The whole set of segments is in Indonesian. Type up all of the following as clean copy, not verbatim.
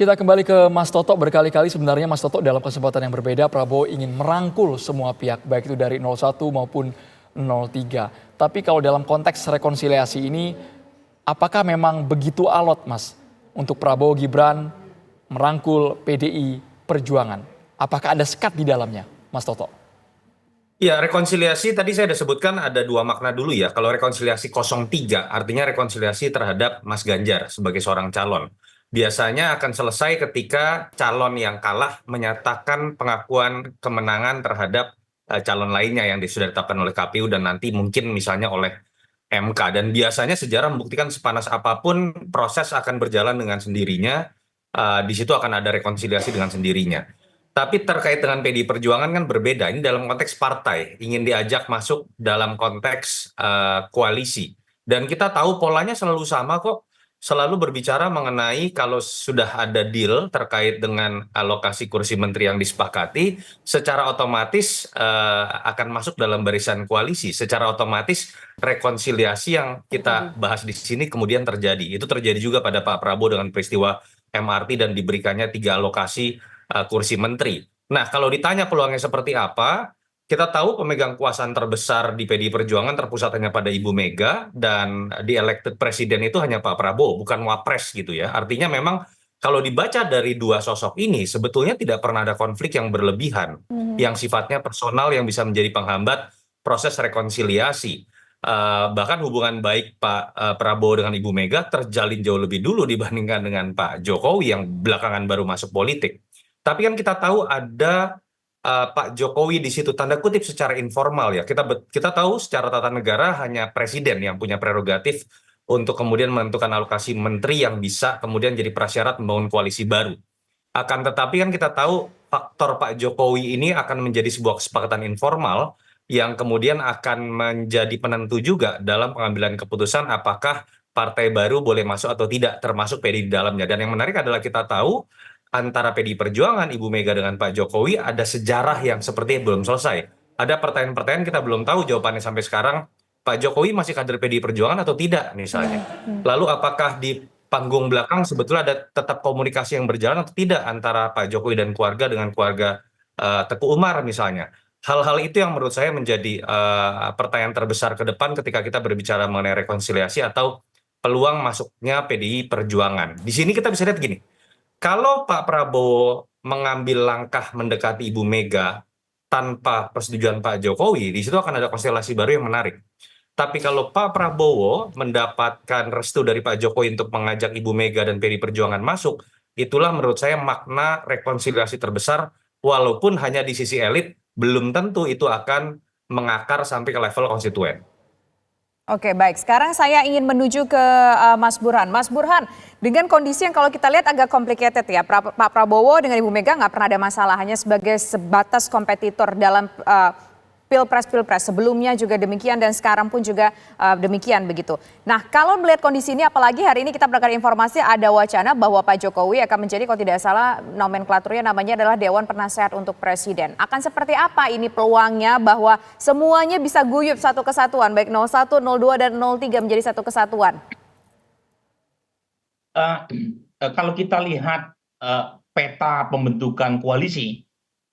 Kita kembali ke Mas Toto. Berkali-kali sebenarnya Mas Toto dalam kesempatan yang berbeda Prabowo ingin merangkul semua pihak baik itu dari 01 maupun 03. Tapi kalau dalam konteks rekonsiliasi ini apakah memang begitu alot Mas untuk Prabowo Gibran merangkul PDI Perjuangan? Apakah ada sekat di dalamnya Mas Toto? Ya, rekonsiliasi tadi saya sudah sebutkan ada dua makna dulu ya. Kalau rekonsiliasi 03 artinya rekonsiliasi terhadap Mas Ganjar sebagai seorang calon. Biasanya akan selesai ketika calon yang kalah menyatakan pengakuan kemenangan terhadap calon lainnya yang sudah ditetapkan oleh KPU dan nanti mungkin misalnya oleh MK. Dan biasanya sejarah membuktikan sepanas apapun proses akan berjalan dengan sendirinya. Di situ akan ada rekonsiliasi dengan sendirinya. Tapi terkait dengan PDI Perjuangan kan berbeda. Ini dalam konteks partai, ingin diajak masuk dalam konteks koalisi. Dan kita tahu polanya selalu sama kok. Selalu berbicara mengenai kalau sudah ada deal terkait dengan alokasi kursi menteri yang disepakati, secara otomatis akan masuk dalam barisan koalisi. Secara otomatis rekonsiliasi yang kita bahas di sini kemudian terjadi. Itu terjadi juga pada Pak Prabowo dengan peristiwa MRT dan diberikannya 3 alokasi kursi menteri. Nah, kalau ditanya peluangnya seperti apa, kita tahu pemegang kekuasaan terbesar di PDI Perjuangan terpusat hanya pada Ibu Mega dan di elected presiden itu hanya Pak Prabowo, bukan wapres gitu ya. Artinya memang kalau dibaca dari dua sosok ini sebetulnya tidak pernah ada konflik yang berlebihan, yang sifatnya personal yang bisa menjadi penghambat proses rekonsiliasi. Bahkan hubungan baik Pak Prabowo dengan Ibu Mega terjalin jauh lebih dulu dibandingkan dengan Pak Jokowi yang belakangan baru masuk politik. Tapi kan kita tahu ada Pak Jokowi di situ tanda kutip secara informal ya. Kita tahu secara tata negara hanya presiden yang punya prerogatif untuk kemudian menentukan alokasi menteri yang bisa kemudian jadi prasyarat membangun koalisi baru. Akan tetapi kan kita tahu faktor Pak Jokowi ini akan menjadi sebuah kesepakatan informal yang kemudian akan menjadi penentu juga dalam pengambilan keputusan apakah partai baru boleh masuk atau tidak termasuk PDI di dalamnya. Dan yang menarik adalah kita tahu antara PDI Perjuangan, Ibu Mega dengan Pak Jokowi ada sejarah yang seperti belum selesai. Ada pertanyaan-pertanyaan kita belum tahu jawabannya sampai sekarang. Pak Jokowi masih kader PDI Perjuangan atau tidak misalnya. Lalu apakah di panggung belakang sebetulnya ada tetap komunikasi yang berjalan atau tidak antara Pak Jokowi dan keluarga dengan keluarga Teguh Umar misalnya. Hal-hal itu yang menurut saya menjadi pertanyaan terbesar ke depan ketika kita berbicara mengenai rekonsiliasi atau peluang masuknya PDI Perjuangan. Di sini kita bisa lihat gini, kalau Pak Prabowo mengambil langkah mendekati Ibu Mega tanpa persetujuan Pak Jokowi, di situ akan ada konstelasi baru yang menarik. Tapi kalau Pak Prabowo mendapatkan restu dari Pak Jokowi untuk mengajak Ibu Mega dan PDI Perjuangan masuk, itulah menurut saya makna rekonsiliasi terbesar, walaupun hanya di sisi elit, belum tentu itu akan mengakar sampai ke level konstituen. Oke, baik. Sekarang saya ingin menuju ke Mas Burhan. Mas Burhan, dengan kondisi yang kalau kita lihat agak complicated ya, Pak Prabowo dengan Ibu Mega nggak pernah ada masalah, hanya sebagai sebatas kompetitor dalam Pilpres sebelumnya juga demikian dan sekarang pun juga demikian begitu. Nah, kalau melihat kondisi ini, apalagi hari ini kita mendengar informasi ada wacana bahwa Pak Jokowi akan menjadi, kalau tidak salah nomenklaturnya namanya adalah Dewan Penasehat untuk Presiden. Akan seperti apa ini peluangnya bahwa semuanya bisa guyup satu kesatuan, baik 01, 02 dan 03 menjadi satu kesatuan? Kalau kita lihat peta pembentukan koalisi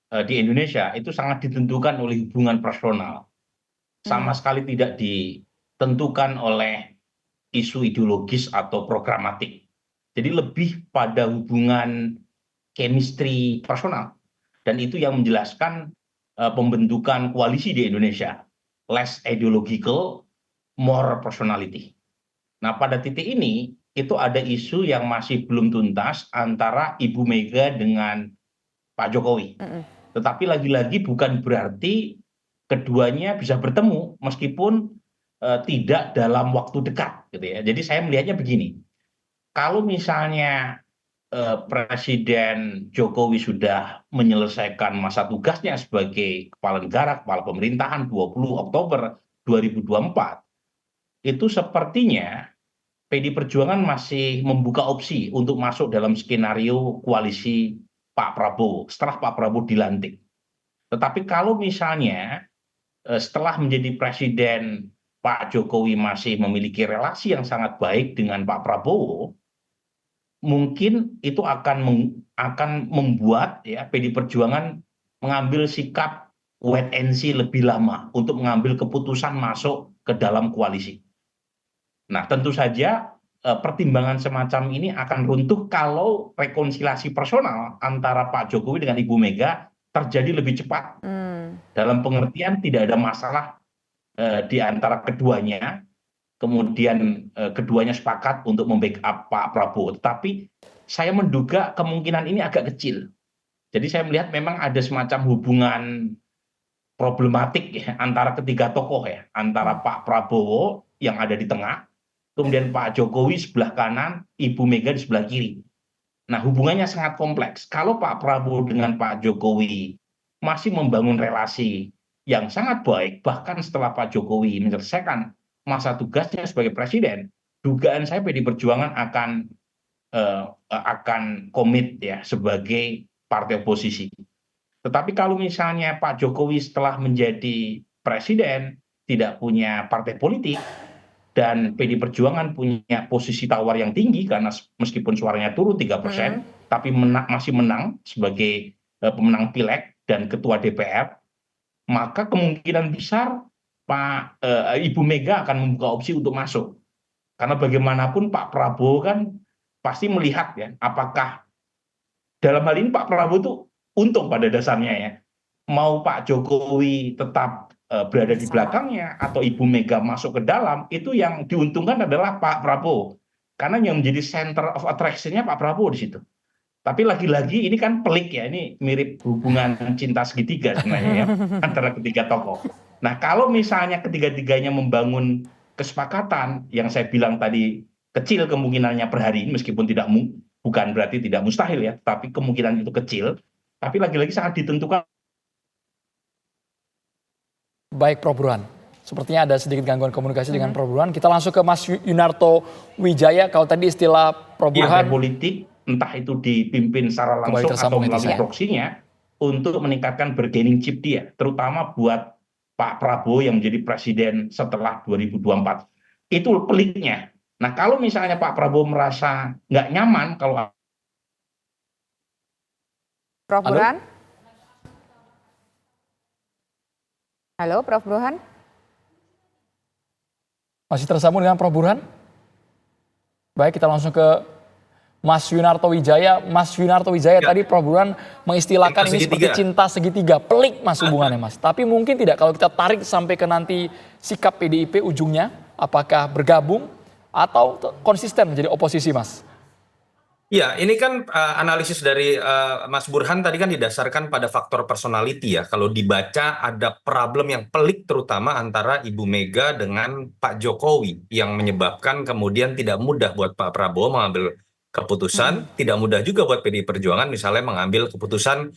di Indonesia itu sangat ditentukan oleh hubungan personal, sama sekali tidak ditentukan oleh isu ideologis atau programatik. Jadi lebih pada hubungan chemistry personal, dan itu yang menjelaskan pembentukan koalisi di Indonesia, less ideological, more personality. Nah, pada titik ini itu ada isu yang masih belum tuntas antara Ibu Mega dengan Pak Jokowi. Tetapi lagi-lagi bukan berarti keduanya bisa bertemu meskipun tidak dalam waktu dekat gitu ya. Jadi saya melihatnya begini. Kalau misalnya Presiden Jokowi sudah menyelesaikan masa tugasnya sebagai kepala negara, kepala pemerintahan 20 Oktober 2024, itu sepertinya PDI Perjuangan masih membuka opsi untuk masuk dalam skenario koalisi Pak Prabowo setelah Pak Prabowo dilantik. Tetapi kalau misalnya setelah menjadi presiden Pak Jokowi masih memiliki relasi yang sangat baik dengan Pak Prabowo, mungkin itu akan membuat ya PD Perjuangan mengambil sikap wait and see lebih lama untuk mengambil keputusan masuk ke dalam koalisi. Nah, tentu saja pertimbangan semacam ini akan runtuh kalau rekonsiliasi personal antara Pak Jokowi dengan Ibu Mega terjadi lebih cepat. Dalam pengertian tidak ada masalah di antara keduanya, kemudian keduanya sepakat untuk membackup Pak Prabowo. Tetapi saya menduga kemungkinan ini agak kecil. Jadi saya melihat memang ada semacam hubungan problematik ya antara ketiga tokoh ya, antara Pak Prabowo yang ada di tengah, kemudian Pak Jokowi sebelah kanan, Ibu Mega di sebelah kiri. Nah, hubungannya sangat kompleks. Kalau Pak Prabowo dengan Pak Jokowi masih membangun relasi yang sangat baik, bahkan setelah Pak Jokowi menyelesaikan masa tugasnya sebagai presiden, dugaan saya PD Perjuangan akan komit ya sebagai partai oposisi. Tetapi kalau misalnya Pak Jokowi setelah menjadi presiden tidak punya partai politik dan PD Perjuangan punya posisi tawar yang tinggi karena meskipun suaranya turun 3%, tapi masih menang sebagai pemenang pileg dan ketua DPR, maka kemungkinan besar Ibu Mega akan membuka opsi untuk masuk. Karena bagaimanapun Pak Prabowo kan pasti melihat ya, apakah dalam hal ini Pak Prabowo itu untung pada dasarnya ya. Mau Pak Jokowi tetap berada di belakangnya atau Ibu Mega masuk ke dalam, itu yang diuntungkan adalah Pak Prabowo. Karena yang menjadi center of attraction-nya Pak Prabowo di situ. Tapi lagi-lagi ini kan pelik ya, ini mirip hubungan cinta segitiga sebenarnya ya, antara ketiga tokoh. Nah, kalau misalnya ketiga-tiganya membangun kesepakatan yang saya bilang tadi kecil kemungkinannya per hari ini, meskipun bukan berarti tidak mustahil ya, tapi kemungkinan itu kecil, tapi lagi-lagi sangat ditentukan. Baik, Prof. Burhan. Sepertinya ada sedikit gangguan komunikasi dengan Prof. Burhan. Kita langsung ke Mas Yunarto Wijaya. Kalau tadi istilah Prof. Burhan, politik, entah itu dipimpin secara langsung atau melalui proksinya, untuk meningkatkan bargaining chip dia, terutama buat Pak Prabowo yang menjadi presiden setelah 2024. Itu peliknya. Nah, kalau misalnya Pak Prabowo merasa nggak nyaman kalau Prof. Burhan? Halo, Prof. Burhan? masih tersambung dengan Prof. Burhan? Baik, kita langsung ke Mas Yunarto Wijaya. Mas Yunarto Wijaya, tadi Prof. Burhan mengistilahkan ini seperti cinta segitiga. Pelik Mas hubungannya Mas. Tapi mungkin tidak kalau kita tarik sampai ke nanti sikap PDIP ujungnya. Apakah bergabung atau konsisten menjadi oposisi Mas? Ya, ini kan analisis dari Mas Burhan tadi kan didasarkan pada faktor personality ya. Kalau dibaca ada problem yang pelik terutama antara Ibu Mega dengan Pak Jokowi yang menyebabkan kemudian tidak mudah buat Pak Prabowo mengambil keputusan, tidak mudah juga buat PDI Perjuangan misalnya mengambil keputusan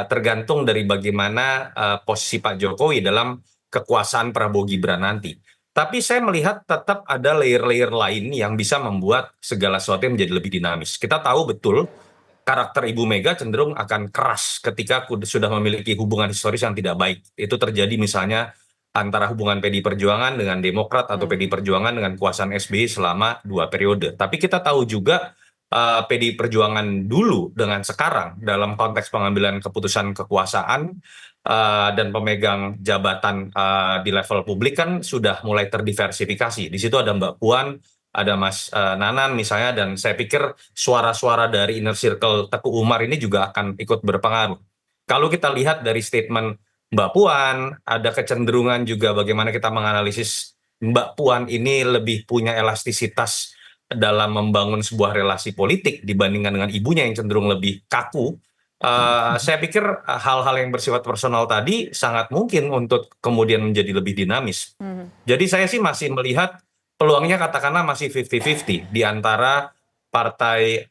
tergantung dari bagaimana posisi Pak Jokowi dalam kekuasaan Prabowo Gibran nanti. Tapi saya melihat tetap ada layer-layer lain yang bisa membuat segala sesuatu menjadi lebih dinamis. Kita tahu betul karakter Ibu Mega cenderung akan keras ketika sudah memiliki hubungan historis yang tidak baik. Itu terjadi misalnya antara hubungan PDI Perjuangan dengan Demokrat atau PDI Perjuangan dengan kekuasaan SBY selama 2 periode. Tapi kita tahu juga PDI Perjuangan dulu dengan sekarang dalam konteks pengambilan keputusan kekuasaan dan pemegang jabatan di level publik kan sudah mulai terdiversifikasi. Di situ ada Mbak Puan, ada Mas Nanan misalnya, dan saya pikir suara-suara dari inner circle Teguh Umar ini juga akan ikut berpengaruh. Kalau kita lihat dari statement Mbak Puan, ada kecenderungan juga bagaimana kita menganalisis Mbak Puan ini lebih punya elastisitas dalam membangun sebuah relasi politik dibandingkan dengan ibunya yang cenderung lebih kaku. Saya pikir hal-hal yang bersifat personal tadi sangat mungkin untuk kemudian menjadi lebih dinamis. Jadi saya sih masih melihat peluangnya katakanlah masih 50-50 di antara partai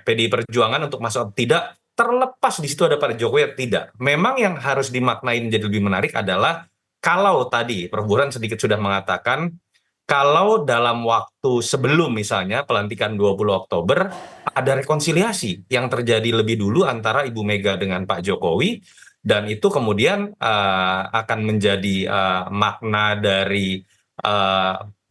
PDI Perjuangan untuk masuk tidak, terlepas di situ ada Pak Jokowi atau tidak. Memang yang harus dimaknai menjadi lebih menarik adalah kalau tadi Prof. Burhan sedikit sudah mengatakan kalau dalam waktu sebelum misalnya pelantikan 20 Oktober ada rekonsiliasi yang terjadi lebih dulu antara Ibu Mega dengan Pak Jokowi, dan itu kemudian akan menjadi makna dari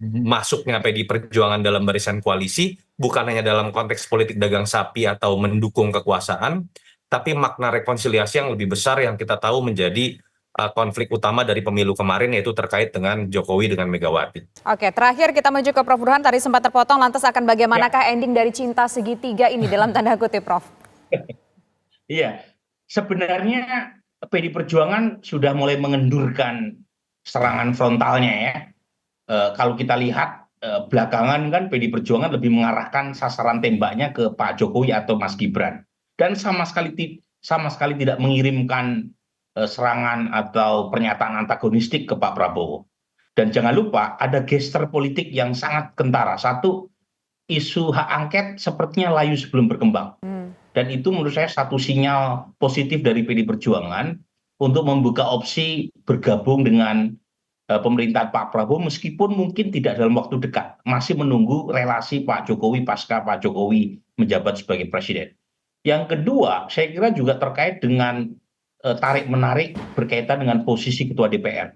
masuknya PDI Perjuangan dalam barisan koalisi, bukan hanya dalam konteks politik dagang sapi atau mendukung kekuasaan, tapi makna rekonsiliasi yang lebih besar yang kita tahu menjadi konflik utama dari pemilu kemarin, yaitu terkait dengan Jokowi dengan Megawati. Oke, terakhir kita menuju ke Prof. Burhan, tadi sempat terpotong, lantas akan bagaimanakah ending dari cinta segitiga ini dalam tanda kutip, Prof? Iya, sebenarnya PD Perjuangan sudah mulai mengendurkan serangan frontalnya ya. Kalau kita lihat belakangan kan PD Perjuangan lebih mengarahkan sasaran tembaknya ke Pak Jokowi atau Mas Gibran, dan sama sekali tidak mengirimkan serangan atau pernyataan antagonistik ke Pak Prabowo. Dan jangan lupa ada gestur politik yang sangat kentara. Satu, isu hak angket sepertinya layu sebelum berkembang. Dan itu menurut saya satu sinyal positif dari PD Perjuangan untuk membuka opsi bergabung dengan pemerintahan Pak Prabowo, meskipun mungkin tidak dalam waktu dekat, masih menunggu relasi Pak Jokowi pasca Pak Jokowi menjabat sebagai presiden. Yang kedua, saya kira juga terkait dengan tarik-menarik berkaitan dengan posisi Ketua DPR.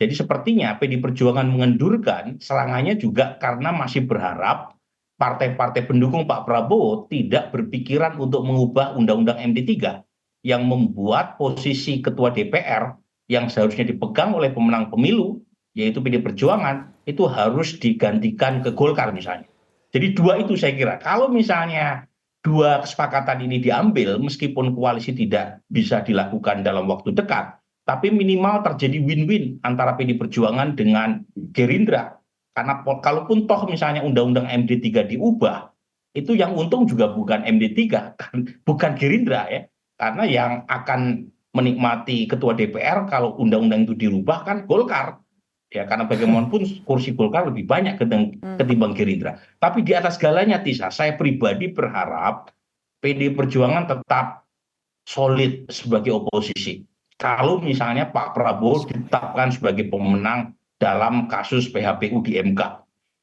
Jadi sepertinya PD Perjuangan mengendurkan serangannya juga karena masih berharap partai-partai pendukung Pak Prabowo tidak berpikiran untuk mengubah Undang-Undang MD3 yang membuat posisi Ketua DPR yang seharusnya dipegang oleh pemenang pemilu, yaitu PD Perjuangan, itu harus digantikan ke Golkar misalnya. Jadi dua itu saya kira, kalau misalnya dua kesepakatan ini diambil, meskipun koalisi tidak bisa dilakukan dalam waktu dekat, tapi minimal terjadi win-win antara PD Perjuangan dengan Gerindra. Karena kalaupun toh misalnya Undang-Undang MD3 diubah, itu yang untung juga bukan MD3, bukan Gerindra ya. Karena yang akan menikmati Ketua DPR kalau undang-undang itu dirubah kan Golkar. Ya, karena bagaimanapun kursi Golkar lebih banyak ketimbang Gerindra. Tapi di atas segalanya, Tisa, saya pribadi berharap PD Perjuangan tetap solid sebagai oposisi. Kalau misalnya Pak Prabowo ditetapkan sebagai pemenang dalam kasus PHPU di MK.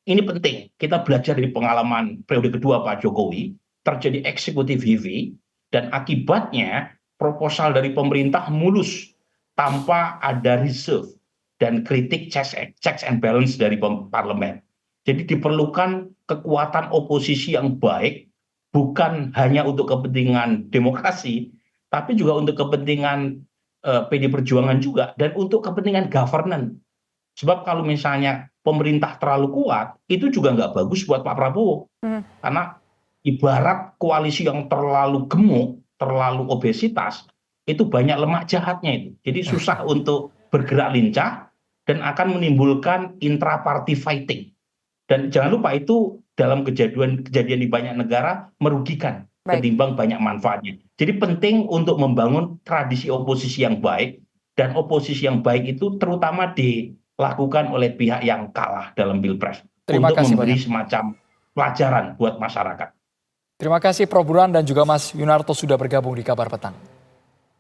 Ini penting, kita belajar dari pengalaman periode kedua Pak Jokowi, terjadi eksekutif heavy, dan akibatnya proposal dari pemerintah mulus tanpa ada reserve dan kritik checks and balance dari parlemen. Jadi diperlukan kekuatan oposisi yang baik, bukan hanya untuk kepentingan demokrasi, tapi juga untuk kepentingan PD Perjuangan juga, dan untuk kepentingan governance. Sebab kalau misalnya pemerintah terlalu kuat, itu juga nggak bagus buat Pak Prabowo. Karena ibarat koalisi yang terlalu gemuk, terlalu obesitas, itu banyak lemak jahatnya itu. Jadi susah untuk bergerak lincah, dan akan menimbulkan intra-party fighting. Dan jangan lupa itu dalam kejadian di banyak negara merugikan ketimbang banyak manfaatnya. Jadi penting untuk membangun tradisi oposisi yang baik, dan oposisi yang baik itu terutama dilakukan oleh pihak yang kalah dalam Pilpres untuk memberi semacam pelajaran buat masyarakat. Terima kasih Prof. Burhan dan juga Mas Yunarto sudah bergabung di Kabar Petang.